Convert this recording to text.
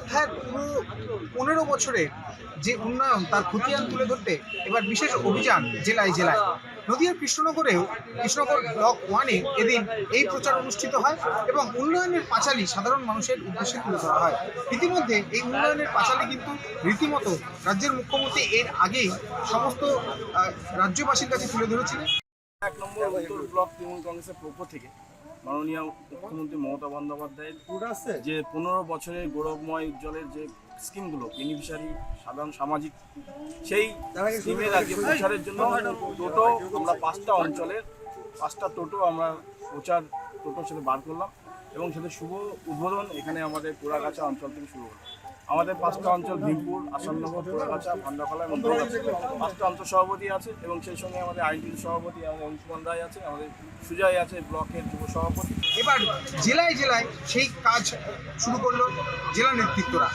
বন্দ্যোপাধ্যায়ের পুরো 15 বছরের যে উন্নয়ন তার খতিয়ান তুলে ধরতে এবার বিশেষ অভিযান জেলায় জেলায়। নদিয়ার কৃষ্ণনগর ব্লক 1-এ এদিন এই প্রচার অনুষ্ঠিত হয় এবং উন্নয়নের পাঁচালী সাধারণ মানুষের উদ্দেশ্যে তুলে ধরা হয়। ইতিমধ্যে এই উন্নয়নের পাঁচালী কিন্তু রীতিমতো রাজ্যের মুখ্যমন্ত্রী এর আগেই সমস্ত রাজ্যবাসীর কাছে তুলে ধরেছিলেন। 1 নম্বর উত্তর ব্লক তৃণমূল কংগ্রেসের পক্ষ থেকে মাননীয় মুখ্যমন্ত্রী মমতা বন্দ্যোপাধ্যায়ের যে 15 বছরের গৌরবময় উজ্জ্বলের যে স্কিমগুলো বেনিফিশিয়ারি সাধারণ সামাজিক, সেই স্কিমের আগে প্রচারের জন্য টোটো আমরা 5টা অঞ্চলের 5টা টোটো আমরা প্রচার টোটো সেটা বার করলাম এবং সেটা শুভ উদ্বোধন এখানে আমাদের পোড়াগাছা অঞ্চল থেকে শুরু হলো। আমাদের 5টা অঞ্চল ভীমপুর, আসাননগর, পোড়াগাছা, ভান্ডাখলা এবং দোলগাছা 5টা অঞ্চল সভাপতি আছে এবং সেই সঙ্গে আমাদের আইনজীবী সভাপতি আমাদের অংশুমান রায় আছে, আমাদের সুজয় আছে ব্লকের যুব সভাপতি। এবার জেলায় জেলায় সেই কাজ শুরু করলো জেলা নেতৃত্বরা।